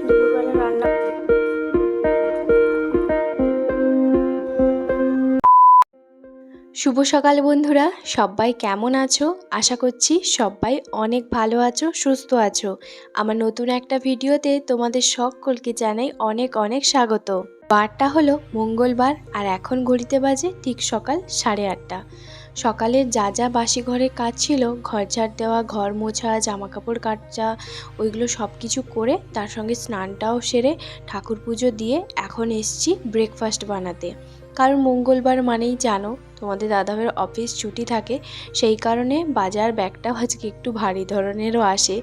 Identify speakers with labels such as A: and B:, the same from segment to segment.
A: দুপুরবেলা রান্না। শুভ সকাল বন্ধুরা, সবাই কেমন আছো? আশা করছি সবাই অনেক ভালো আছো, সুস্থ আছো। আমার নতুন একটা ভিডিওতে তোমাদের সকলকে জানাই অনেক অনেক স্বাগত। বারটা হলো মঙ্গলবার আর এখন ঘড়িতে বাজে ঠিক সকাল 8:30। সকালের যা যা বাসি ঘরের কাজ ছিল, ঘর ঝাড় দেওয়া, ঘর মোছা, জামা কাপড় কাচা, ওইগুলো সব কিছু করে তার সঙ্গে স্নানটাও সেরে ঠাকুর পুজো দিয়ে এখন এসছি ব্রেকফাস্ট বানাতে। কারণ মঙ্গলবার মানেই জানো তোমাদের দাদাভাইয়ের অফিস ছুটি থাকে, সেই কারণে বাজার ব্যাগটাও আজকে একটু ভারী ধরনেরও আসে।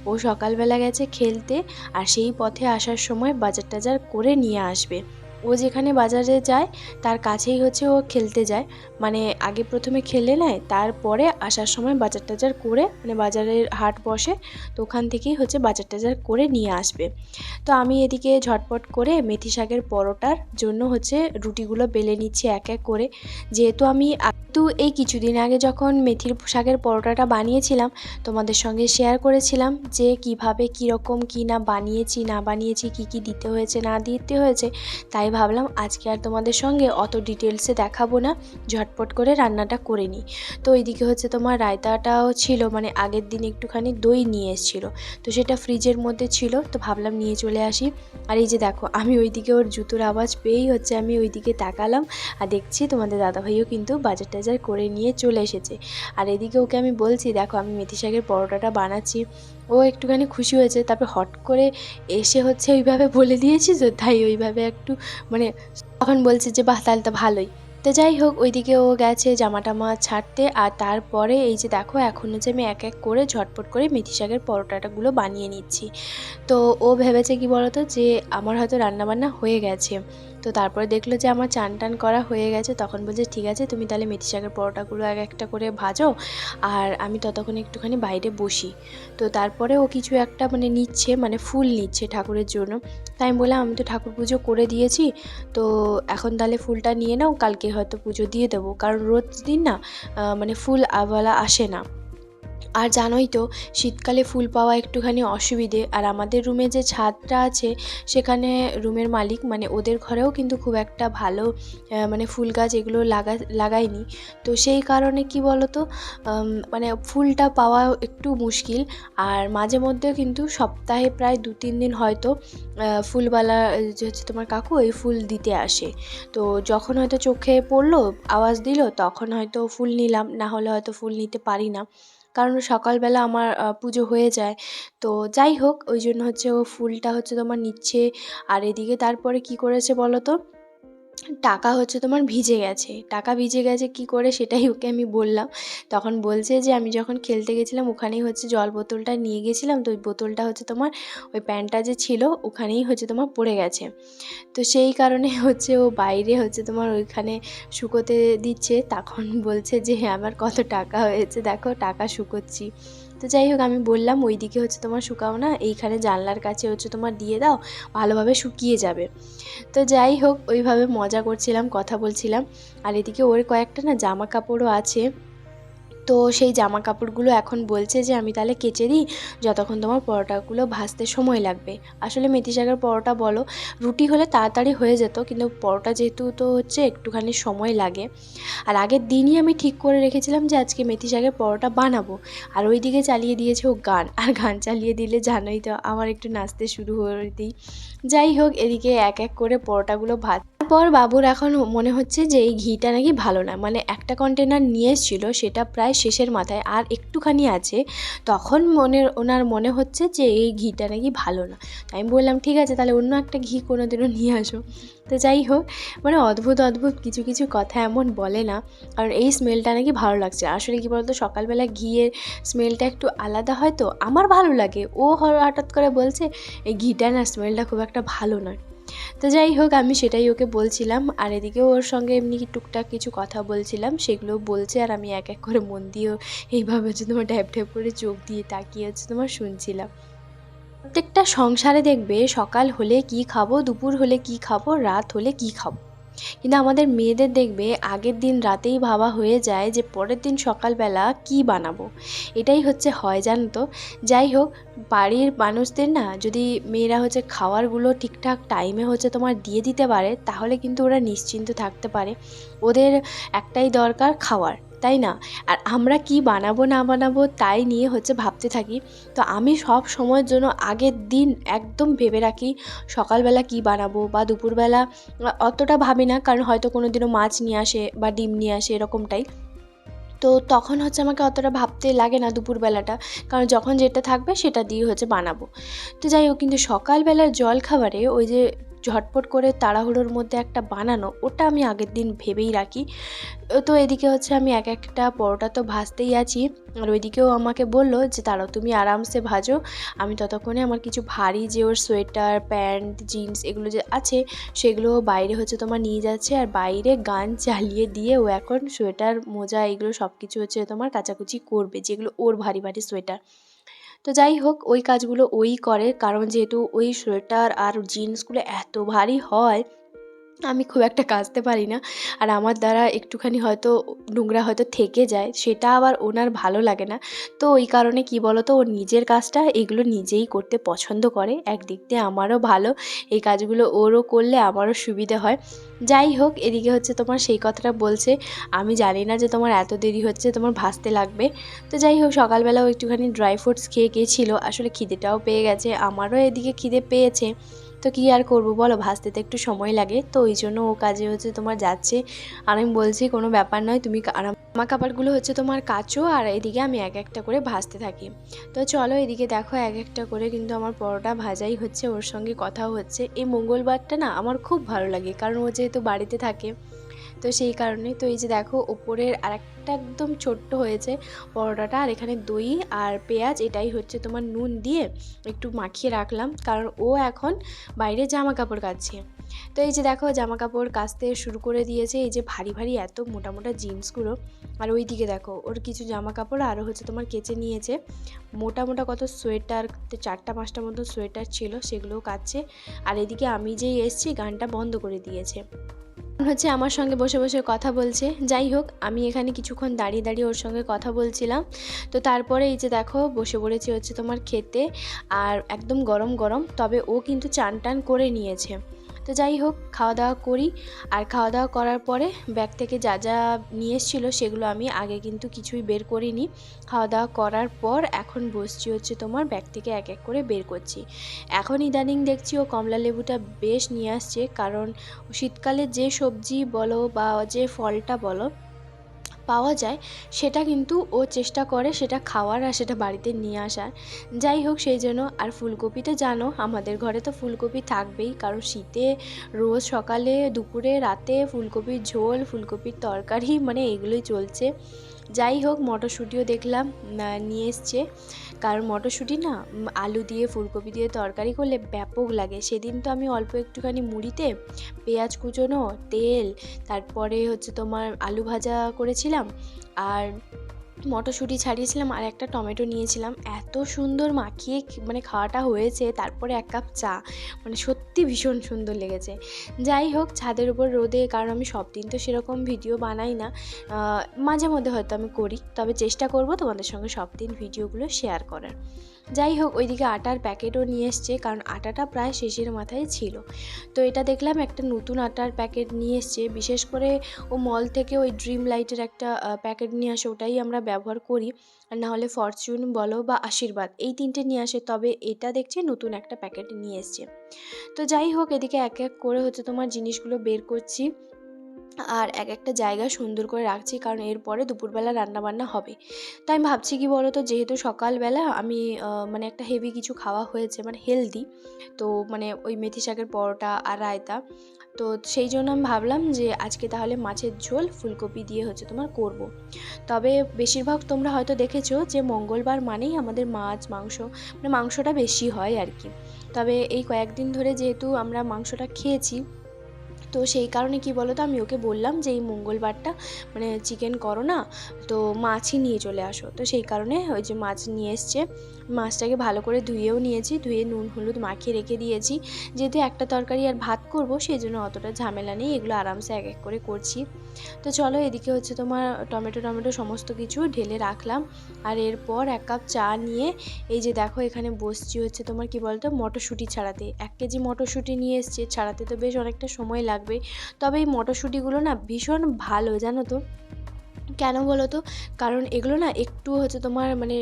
A: ও সকালবেলা গেছে খেলতে আর সেই পথে আসার সময় বাজার টাজার করে নিয়ে আসবে। ও যেখানে বাজারে যায় তার কাছেই হচ্ছে ও খেলতে যায়, মানে আগে প্রথমে খেলে নেয়, তারপরে আসার সময় বাজার টাজার করে, মানে বাজারের হাট বসে, তো ওখান থেকেই হচ্ছে বাজার টাজার করে নিয়ে আসবে। তো আমি এদিকে ঝটপট করে মেথি শাকের পরোটার জন্য হচ্ছে রুটিগুলো বেলে নিচ্ছি এক এক করে। যেহেতু আমি এই কিছুদিন আগে যখন মেথির শাকের পরোটাটা বানিয়েছিলাম তোমাদের সঙ্গে শেয়ার করেছিলাম যে কিভাবে কীরকম কী না বানিয়েছি কি কি দিতে হয়েছে না দিতে হয়েছে, তাই ভাবলাম আজকে আর তোমাদের সঙ্গে অত ডিটেলসে দেখাবো না, ঝটপট করে রান্নাটা করে নিই। তো এইদিকে হচ্ছে তোমার রায়তাটাও ছিল, মানে আগের দিন একটুখানি দই নিয়ে এসেছিলো, তো সেটা ফ্রিজের মধ্যে ছিল, তো ভাবলাম নিয়ে চলে আসি। আর এই যে দেখো আমি ওইদিকে ওর জুতোর আওয়াজ পেয়েই হচ্ছে আমি ওইদিকে তাকালাম আর দেখছি তোমাদের দাদাভাইও কিন্তু বাজার টাজার করে নিয়ে চলে এসেছে। আর এদিকে ওকে আমি বলছি দেখো আমি মেথি শাকের পরোটাটা বানাচ্ছি, ও একটুখানি খুশি হয়েছে। তারপর হট করে এসে হচ্ছে ওইভাবে বলে দিয়েছি, তো তাই ওইভাবে একটু মানে তখন বলছে যে বাহ তাহলে তো ভালোই। তো যাই হোক ওইদিকে ও গেছে জামা টামা ছাড়তে, আর তারপরে এই যে দেখো এখন হচ্ছে আমি এক এক করে ঝটপট করে মেথি শাকের পরোটাগুলো বানিয়ে নিচ্ছি। তো ও ভেবেছে কি বলতো যে আমার হয়তো রান্নাবান্না হয়ে গেছে, তো তারপরে দেখলো যে আমার চান টান করা হয়ে গেছে, তখন বলছে ঠিক আছে তুমি তাহলে মেথি শাকের পরোটাগুলো এক একটা করে ভাজো আর আমি ততক্ষণ একটুখানি বাইরে বসি। তো তারপরে ও কিছু একটা মানে নিচ্ছে, মানে ফুল নিচ্ছে ঠাকুরের জন্য। তাই আমি বললাম আমি তো ঠাকুর পুজো করে দিয়েছি, তো এখন তাহলে ফুলটা নিয়ে নাও, কালকে হয়তো পুজো দিয়ে দেবো, কারণ রোজ দিন না মানে ফুল আওয়ালা আসে না। আর জানোই তো শীতকালে ফুল পাওয়া একটুখানি অসুবিধে। আর আমাদের রুমে যে ছাদটা আছে সেখানে রুমের মালিক মানে ওদের ঘরেও কিন্তু খুব একটা ভালো মানে ফুল গাছ এগুলো লাগায়নি। তো সেই কারণে কি বলো তো মানে ফুলটা পাওয়া একটু মুশকিল। আর মাঝে মধ্যেও কিন্তু সপ্তাহে প্রায় 2-3 দিন হয়তো ফুলওয়ালা যে হচ্ছে তোমার কাকু এই ফুল দিতে আসে। তো যখন হয়তো চোখে পড়লো আওয়াজ দিল তখন হয়তো ফুল নিলাম, না হলে হয়তো ফুল নিতে পারি না, কারণ সকালবেলা আমার পুজো হয়ে যায়। তো যাই হোক ওই জন্য হচ্ছে ও ফুলটা হচ্ছে তোমার নিচ্ছে। আর এদিকে তারপরে কি করেছে বলো তো, টাকা হচ্ছে তোমার ভিজে গেছে। টাকা ভিজে গেছে কি করে সেটাই ওকে আমি বললাম। তখন বলছে যে আমি যখন খেলতে গেছিলাম ওখানেই হচ্ছে জল বোতলটা নিয়ে গেছিলাম, তো ওই বোতলটা হচ্ছে তোমার ওই প্যান্টটা যে ছিল ওখানেই হচ্ছে তোমার পড়ে গেছে। তো সেই কারণে হচ্ছে ও বাইরে হচ্ছে তোমার ওইখানে শুকোতে দিচ্ছে, তখন বলছে যে হ্যাঁ আমার কত টাকা হয়েছে দেখো টাকা শুকোচ্ছি। তো যাই হোক আমি বললাম ওইদিকে হচ্ছে তোমার শুকাও না, এইখানে জানলার কাছে হচ্ছে তোমার দিয়ে দাও, ভালোভাবে শুকিয়ে যাবে। তো যাই হোক ওইভাবে মজা করছিলাম, কথা বলছিলাম। আর এদিকে ওর কয়েকটা না জামা কাপড়ও আছে, তো সেই জামা কাপড়গুলো এখন বলছে যে আমি তাহলে কেচে দিই, যতক্ষণ তোমার পরোটাগুলো ভাজতে সময় লাগবে। আসলে মেথি শাকের পরোটা বলো রুটি হলে তাড়াতাড়ি হয়ে যেত, কিন্তু পরোটা যেহেতু তো হচ্ছে একটুখানি সময় লাগে। আর আগের দিনই আমি ঠিক করে রেখেছিলাম যে আজকে মেথি শাকের পরোটা বানাবো, আর ওই দিকে চালিয়ে দিয়েছে ও গান। আর গান চালিয়ে দিলে জানোই তো আমার একটু নাচতে শুরু করে দিই। যাই হোক এদিকে এক এক করে পরোটাগুলো তারপর বাবুর এখন মনে হচ্ছে যে এই ঘিটা নাকি ভালো না, মানে একটা কন্টেনার নিয়ে এসেছিল সেটা প্রায় শেষের মাথায় আর একটুখানি আছে, তখন ওনার মনে হচ্ছে যে এই ঘিটা নাকি ভালো না। আমি বললাম ঠিক আছে তাহলে অন্য একটা ঘি কোনোদিনও নিয়ে আসো। তো যাই হোক মানে অদ্ভুত অদ্ভুত কিছু কিছু কথা এমন বলে না, কারণ এই স্মেলটা নাকি ভালো লাগছে। আসলে কী বলতো সকালবেলা ঘিয়ের স্মেলটা একটু আলাদা হয়, তো আমার ভালো লাগে, ও হঠাৎ করে বলছে এই ঘিটা না স্মেলটা খুব একটা ভালো নয়। তো যাই হোক আমি সেটাই ওকে বলছিলাম, আর এদিকে ওর সঙ্গে এমনি টুকটাক কিছু কথা বলছিলাম, সেগুলো বলছে আর আমি এক এক করে মন দিয়েও এইভাবে হচ্ছে তোমার ঢ্যাপ ঢ্যাপ করে চোখ দিয়ে তাকিয়ে হচ্ছে তোমার শুনছিলাম। প্রত্যেকটা সংসারে দেখবে সকাল হলে কি খাবো, দুপুর হলে কি খাবো, রাত হলে কি খাবো, কিন্তু আমাদের মেয়েদের দেখবে আগের দিন রাতেই ভাবা হয়ে যায় যে পরের দিন সকালবেলা কি বানাবো, এটাই হচ্ছে হয় জানো তো। যাই হোক, বাড়ির মানুষদের না যদি মেয়েরা হচ্ছে খাবারগুলো ঠিকঠাক টাইমে হচ্ছে তোমার দিয়ে দিতে পারে, তাহলে কিন্তু ওরা নিশ্চিন্ত থাকতে পারে। ওদের একটাই দরকার খাওয়ার, তাই না? আর আমরা কি বানাবো না বানাবো তাই নিয়ে হচ্ছে ভাবতে থাকি। তো আমি সব সময়ের জন্য আগের দিন একদম ভেবে রাখি সকালবেলা কি বানাবো, বা দুপুরবেলা অতটা ভাবি না, কারণ হয়তো কোনো দিনও মাছ নিয়ে আসে বা ডিম নিয়ে আসে এরকমটাই। তো তখন হচ্ছে আমাকে অতটা ভাবতে লাগে না দুপুরবেলাটা, কারণ যখন যেটা থাকবে সেটা দিয়ে হচ্ছে বানাবো। তো যাই হোক, কিন্তু সকালবেলার জলখাবারে ওই যে ঝটপট করে তাড়াহুড়োর মধ্যে একটা বানানো, ওটা আমি আগের দিন ভেবেই রাখি। তো এদিকে হচ্ছে আমি এক একটা পরোটা তো ভাজতেই আছি, আর ওইদিকেও আমাকে বললো যে দাঁড়াও তুমি আরামসে ভাজো, আমি ততক্ষণে আমার কিছু ভারী যে ওর সোয়েটার প্যান্ট জিন্স এগুলো যে আছে সেগুলো বাইরে হচ্ছে তোমার নিয়ে যাচ্ছে, আর বাইরে গান চালিয়ে দিয়ে ও এখন সোয়েটার মোজা এগুলো সব কিছু হচ্ছে তোমার কাচাকুচি করবে, যেগুলো ওর ভারী ভারী সোয়েটার। তো যাই হোক, ওই কাজগুলো ওই করে, কারণ যেহেতু ওই সোয়েটার আর জিন্সগুলো এত ভারী হয়, আমি খুব একটা কাচতে পারি না। আর আমার দ্বারা একটুখানি হয়তো নোংরা হয়তো থেকে যায়, সেটা আবার ওনার ভালো লাগে না। তো ওই কারণে কি বলো তো, ও নিজের কাজটা এগুলো নিজেই করতে পছন্দ করে। একদিক দিয়ে আমারও ভালো, এই কাজগুলো ওরও করলে আমারও সুবিধে হয়। যাই হোক, এদিকে হচ্ছে তোমার সেই কথাটা বলছে, আমি জানি না যে তোমার এত দেরি হচ্ছে, তোমার ভাজতে লাগবে। তো যাই হোক, সকালবেলাও একটুখানি ড্রাই ফ্রুটস খেয়ে গিয়েছিলো, আসলে খিদেটাও পেয়ে গেছে, আমারও এদিকে খিদে পেয়েছে। তো কী আর করবো বলো, ভাজতে তো একটু সময় লাগে, তো ওই জন্য ও কাজে হচ্ছে তোমার যাচ্ছে। আর আমি বলছি কোনো ব্যাপার নয়, তুমি জামা কাপড়গুলো হচ্ছে তোমার কাচো, আর এদিকে আমি এক একটা করে ভাজতে থাকি। তো চলো, এদিকে দেখো এক একটা করে কিন্তু আমার পরোটা ভাজাই হচ্ছে, ওর সঙ্গে কথাও হচ্ছে। এই মঙ্গলবারটা না আমার খুব ভালো লাগে, কারণ ও যেহেতু বাড়িতে থাকে, তো সেই কারণে। তো এই যে দেখো ওপরের আরেকটা একদম ছোট্ট হয়েছে পরোটাটা, আর এখানে দই আর পেঁয়াজ এটাই হচ্ছে তোমার নুন দিয়ে একটু মাখিয়ে রাখলাম, কারণ ও এখন বাইরে জামা কাপড় কাচ্ছে। তো এই যে দেখো জামা কাপড় কাচতে শুরু করে দিয়েছে, এই যে ভারী ভারী এত মোটা মোটা জিন্সগুলো। আর ওই দিকে দেখো ওর কিছু জামা কাপড় আরও হচ্ছে তোমার কেচে নিয়েছে, মোটা মোটা কত সোয়েটার, 4-5টা মতো সোয়েটার ছিল, সেগুলোও কাচ্ছে। আর এদিকে আমি যেই এসছি গানটা বন্ধ করে দিয়েছে, হচ্ছে আমার সঙ্গে বসে বসে কথা বলছে। যাই হোক, আমি এখানে কিছুক্ষণ দাঁড়িয়ে দাঁড়িয়ে ওর সঙ্গে কথা বলছিলাম। তো তারপরে এই যে দেখো বসে পড়েছি হচ্ছে তোমার খেতে, আর একদম গরম গরম, তবে ও কিন্তু চান টান করে নিয়েছে। তো যাই হোক, খাওয়া দাওয়া করি। আর খাওয়া দাওয়া করার পরে ব্যাগ থেকে যা যা নিয়ে এসেছিলো সেগুলো আমি আগে কিন্তু কিছুই বের করিনি। খাওয়া দাওয়া করার পর এখন বসছি হচ্ছে তোমার ব্যাগ থেকে এক এক করে বের করছি। এখন ইদানিং দেখছি ও কমলা লেবুটা বেশ নিয়ে আসছে, কারণ শীতকালে যে সবজি বলো বা যে ফলটা বলো পাওয়া যায়, সেটা কিন্তু ও চেষ্টা করে সেটা খাওয়ার আর সেটা বাড়িতে নিয়ে আসার। যাই হোক, সেই জন্য। আর ফুলকপি তো জানো আমাদের ঘরে তো ফুলকপি থাকবেই, কারণ শীতে রোজ সকালে দুপুরে রাতে ফুলকপির ঝোল ফুলকপির তরকারি, মানে এগুলোই চলছে। যাই হোক, মটরশুঁটিও দেখলাম নিয়ে এসছে, কারণ মটরশুঁটি না আলু দিয়ে ফুলকপি দিয়ে তরকারি করলে ব্যাপক লাগে। সেদিন তো আমি অল্প একটুখানি মুড়িতে পেঁয়াজ কুচোনো, তেল, তারপরে হচ্ছে তোমার আলু ভাজা করেছিলাম, আর মটরশুঁটি ছাড়িয়েছিলাম, আর একটা টমেটো নিয়েছিলাম। এত সুন্দর মাখিয়ে মানে খাওয়াটা হয়েছে, তারপরে 1 কাপ চা, মানে সত্যি ভীষণ সুন্দর লেগেছে। যাই হোক, ছাদের উপর রোদে, কারণ আমি সব দিন তো সেরকম ভিডিও বানাই না, মাঝে মধ্যে হয়তো আমি করি, তবে চেষ্টা করব তোমাদের সঙ্গে সব দিন ভিডিওগুলো শেয়ার করার। যাই হোক, ওইদিকে আটার প্যাকেটও নিয়ে এসছে, কারণ আটাটা প্রায় শেষের মাথায় ছিল। তো এটা দেখলাম একটা নতুন আটার প্যাকেট নিয়ে এসছে, বিশেষ করে ও মল থেকে ওই ড্রিম লাইটের একটা প্যাকেট নিয়ে আসে, ওটাই আমরা ব্যবহার করি। আর না হলে ফরচুন বলো বা আশীর্বাদ, এই 3টে নিয়ে আসে, তবে এটা দেখছি নতুন একটা প্যাকেট নিয়ে এসছে। তো যাই হোক, এদিকে এক এক করে হচ্ছে তোমার জিনিসগুলো বের করছি, আর এক একটা জায়গা সুন্দর করে রাখছি, কারণ এরপরে দুপুরবেলা রান্নাবান্না হবে। তো আমি ভাবছি কি বলো তো, যেহেতু সকালবেলা আমি মানে একটা হেভি কিছু খাওয়া হয়েছে, মানে হেলদি, তো মানে ওই মেথি শাকের পরোটা আর রায়তা, তো সেই জন্য আমি ভাবলাম যে আজকে তাহলে মাছের ঝোল ফুলকপি দিয়ে হচ্ছে তোমার করব। তবে বেশিরভাগ তোমরা হয়তো দেখেছো যে মঙ্গলবার মানেই আমাদের মাছ মাংস, মানে মাংসটা বেশি হয় আর কি। তবে এই কয়েকদিন ধরে যেহেতু আমরা মাংসটা খেয়েছি, তো সেই কারণে কি বলো তো, আমি ওকে বললাম যে এই মঙ্গলবারটা মানে চিকেন করো না, তো মাছই নিয়ে চলে আসো। তো সেই কারণে ওই যে মাছ নিয়ে এসছে। মাছটাকে ভালো করে ধুয়েও নিয়েছি, ধুয়ে নুন হলুদ মাখিয়ে রেখে দিয়েছি। যেহেতু একটা তরকারি আর ভাত করব সেই জন্য অতটা ঝামেলা নেই, এগুলো আরামসে এক এক করে করছি। তো চলো এদিকে হচ্ছে তোমার টমেটো সমস্ত কিছু ঢেলে রাখলাম। আর এরপর 1 কাপ চা নিয়ে এই যে দেখো এখানে বসছি হচ্ছে তোমার কি বলতো মটরশুঁটি ছাড়াতে। 1 কেজি মটরশুঁটি নিয়ে এসছে, ছাড়াতে তো বেশ অনেকটা সময় লাগবে। তবে এই মটরশুঁটিগুলো না ভীষণ ভালো জানো তো, কেন বলো তো? কারণ এগুলো না একটু হচ্ছে তোমার মানে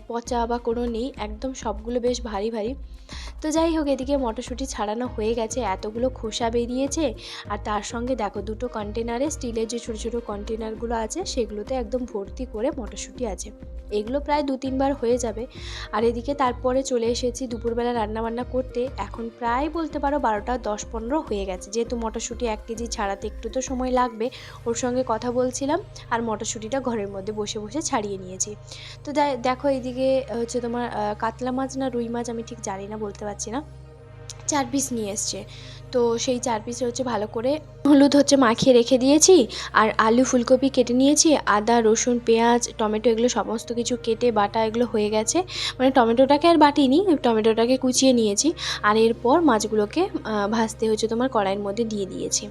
A: পচা বা কোনো নেই, একদম সবগুলো বেশ ভারী ভারী। তো যাই হোক এদিকে মটরশুঁটি ছাড়ানো হয়ে গেছে, এতগুলো খোসা বেরিয়েছে। আর তার সঙ্গে দেখো দুটো কন্টেনারে স্টিলের যে ছোটো ছোটো কন্টেনারগুলো আছে সেগুলোতে একদম ভর্তি করে মটরশুঁটি আছে। এগুলো প্রায় 2-3 বার হয়ে যাবে। আর এদিকে তারপরে চলে এসেছি দুপুরবেলা রান্নাবান্না করতে। এখন প্রায় বলতে পারো 12টা 10-15 হয়ে গেছে, যেহেতু মটরশুঁটি 1 কেজি ছাড়াতে একটু তো সময় লাগবে। ওর সঙ্গে কথা বলছিলাম আর মটরশুঁটিটা ঘরের মধ্যে বসে বসে ছাড়িয়ে নিয়েছি। তো দেখো এইদিকে হচ্ছে তোমার কাতলা মাছ না রুই মাছ আমি ঠিক জানি না, বলতে পারছি না, 4 পিস নিয়ে এসছে। তো সেই 4 পিসে হচ্ছে ভালো করে হলুদ হচ্ছে মাখিয়ে রেখে দিয়েছি। আর আলু ফুলকপি কেটে নিয়েছি, আদা রসুন পেঁয়াজ টমেটো এগুলো সমস্ত কিছু কেটে বাটা এগুলো হয়ে গেছে। মানে টমেটোটাকে আর বাটিনি, টমেটোটাকে কুচিয়ে নিয়েছি। আর এরপর মাছগুলোকে ভাজতে হচ্ছে তোমার কড়াইয়ের মধ্যে দিয়ে দিয়েছি।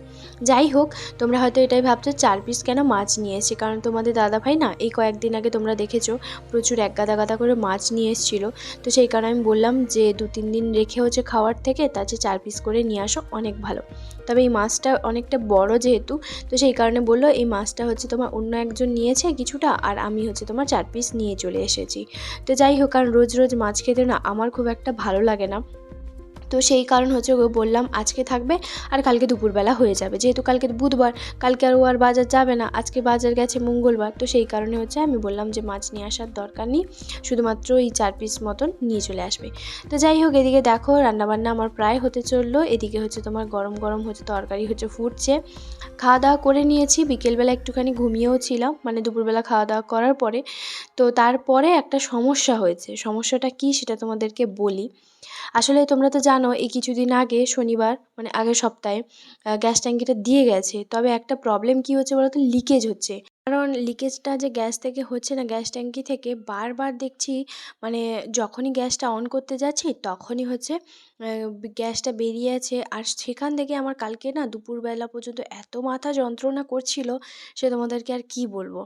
A: যাই হোক, তোমরা হয়তো এটাই ভাবছো 4 পিস কেন মাছ নিয়ে এসেছি, কারণ তোমাদের দাদাভাই না এই কয়েকদিন আগে তোমরা দেখেছো প্রচুর এক গাদা গাদা করে মাছ নিয়ে এসেছিলো। তো সেই কারণে আমি বললাম যে 2-3 দিন রেখে হচ্ছে খাওয়ার থেকে তার চেয়ে 4 পিস করে নিয়ে আসো, অনেক ভালো। তবে এই মাছটা অনেকটা বড় যেহেতু, তো সেই কারণে বললো এই মাছটা হচ্ছে তোমার অন্য একজন নিয়েছে কিছুটা, আর আমি হচ্ছে তোমার 4 পিস নিয়ে চলে এসেছি। তো যাই হোক, কারণ রোজ রোজ মাছ খেতে না আমার খুব একটা ভালো লাগে না। তো সেই কারণ হচ্ছে ওকে বললাম আজকে থাকবে আর কালকে দুপুরবেলা হয়ে যাবে, যেহেতু কালকে বুধবার, কালকে আর ও আর বাজার যাবে না, আজকে বাজার গেছে মঙ্গলবার। তো সেই কারণে হচ্ছে আমি বললাম যে মাছ নিয়ে আসার দরকার নেই, শুধুমাত্র এই 4 পিস মতন নিয়ে চলে আসবে। তো যাই হোক এদিকে দেখো রান্নাবান্না আমার প্রায় হতে চললো। এদিকে হচ্ছে তোমার গরম গরম হচ্ছে তরকারি হচ্ছে ফুটছে। খাওয়া দাওয়া করে নিয়েছি, বিকেলবেলা একটুখানি ঘুমিয়েও ছিলাম, মানে দুপুরবেলা খাওয়া দাওয়া করার পরে। তো তারপরে একটা সমস্যা হয়েছে, সমস্যাটা কী সেটা তোমাদেরকে বলি। আসলে তোমরা তো জানো এই কিছুদিন আগে শনিবার মানে আগের সপ্তাহে গ্যাস ট্যাঙ্কিটা দিয়ে গেছে। তবে একটা প্রবলেম কী হচ্ছে বলো তো, লিকেজ হচ্ছে। কারণ লিকেজটা যে গ্যাস থেকে হচ্ছে না, গ্যাস ট্যাঙ্কি থেকে বারবার দেখছি, মানে যখনই গ্যাসটা অন করতে যাচ্ছি তখনই হচ্ছে গ্যাসটা বেরিয়ে আছে। আর সেখান থেকে আমার কালকে না দুপুরবেলা পর্যন্ত এত মাথা যন্ত্রণা করছিল, সে তোমাদেরকে আর কি বলবো।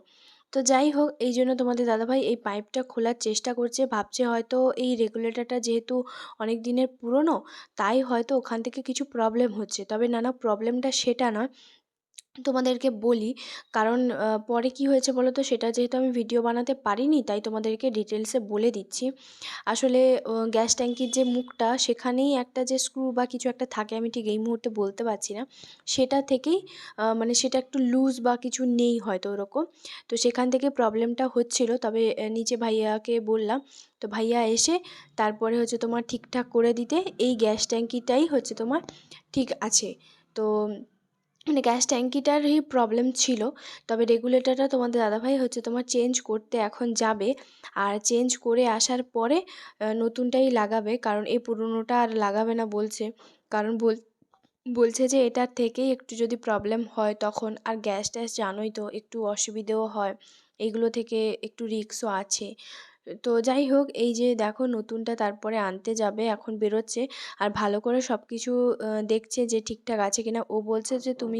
A: তো যাই হোক এই জন্য তোমাদের দাদাভাই এই পাইপটা খোলার চেষ্টা করছে, ভাবছে হয়তো এই রেগুলেটরটা যেহেতু অনেক দিনের পুরনো, তাই হয়তো ওখান থেকে কিছু প্রবলেম হচ্ছে। তবে না না, প্রবলেমটা সেটা নয়, তোমাদেরকে বলি। কারণ পরে কি হয়েছে বলো তো, সেটা যেহেতু আমি ভিডিও বানাতে পারিনি তাই তোমাদেরকে ডিটেলসে বলে দিচ্ছি। আসলে গ্যাস ট্যাঙ্কির যে মুখটা সেখানেই একটা যে স্ক্রু বা কিছু একটা থাকে, আমি ঠিক এই মুহূর্তে বলতে পারছি না, সেটা থেকেই মানে সেটা একটু লুজ বা কিছু নেই হয়তো ওরকম। তো সেখান থেকে প্রবলেমটা হচ্ছিল। তবে নিচে ভাইয়াকে বললাম, তো ভাইয়া এসে তারপরে হচ্ছে তোমার ঠিকঠাক করে দিতে এই গ্যাস ট্যাঙ্কিটাই হচ্ছে তোমার ঠিক আছে। তো মানে গ্যাস ট্যাঙ্কিটারই প্রবলেম ছিল। তবে রেগুলেটরটা তোমাদের দাদাভাই হচ্ছে তোমার চেঞ্জ করতে এখন যাবে। আর চেঞ্জ করে আসার পরে নতুনটাই লাগাবে, কারণ এই পুরনোটা আর লাগাবে না বলছে। কারণ বলছে যে এটার থেকেই একটু যদি প্রবলেম হয় তখন, আর গ্যাস ট্যাস জানোই তো একটু অসুবিধেও হয়, এইগুলো থেকে একটু রিস্কও আছে। তো যাই হোক এই যে দেখো নতুনটা তারপরে আনতে যাবে, এখন বেরোচ্ছে। আর ভালো করে সব কিছু দেখছে যে ঠিকঠাক আছে কিনা। ও বলছে যে তুমি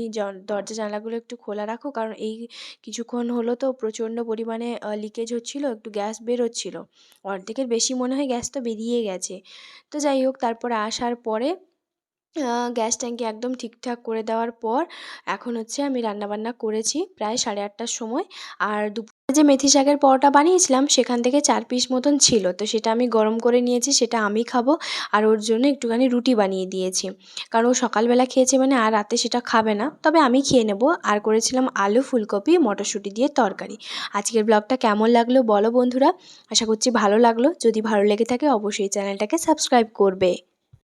A: দরজা জানলাগুলো একটু খোলা রাখো, কারণ এই কিছুক্ষণ হলো তো প্রচণ্ড পরিমাণে লিকেজ হচ্ছিলো, একটু গ্যাস বেরোচ্ছিলো, অর্ধেকের বেশি মনে হয় গ্যাস তো বেরিয়ে গেছে। তো যাই হোক তারপরে আসার পরে গ্যাস ট্যাঙ্কি একদম ঠিকঠাক করে দেওয়ার পর এখন হচ্ছে আমি রান্নাবান্না করেছি প্রায় 8:30টার সময়। আর দুপুরে যে মেথি শাকের পরোটা বানিয়েছিলাম সেখান থেকে 4 পিস মতন ছিল, তো সেটা আমি গরম করে নিয়েছি, সেটা আমি খাবো। আর ওর জন্য একটুখানি রুটি বানিয়ে দিয়েছি, কারণ ও সকালবেলা খেয়েছে মানে আর রাতে সেটা খাবে না, তবে আমি খেয়ে নেবো। আর করেছিলাম আলু ফুলকপি মটরশুঁটি দিয়ে তরকারি। আজকের ব্লগটা কেমন লাগলো বলো বন্ধুরা, আশা করছি ভালো লাগলো। যদি ভালো লেগে থাকে অবশ্যই চ্যানেলটাকে সাবস্ক্রাইব করবে।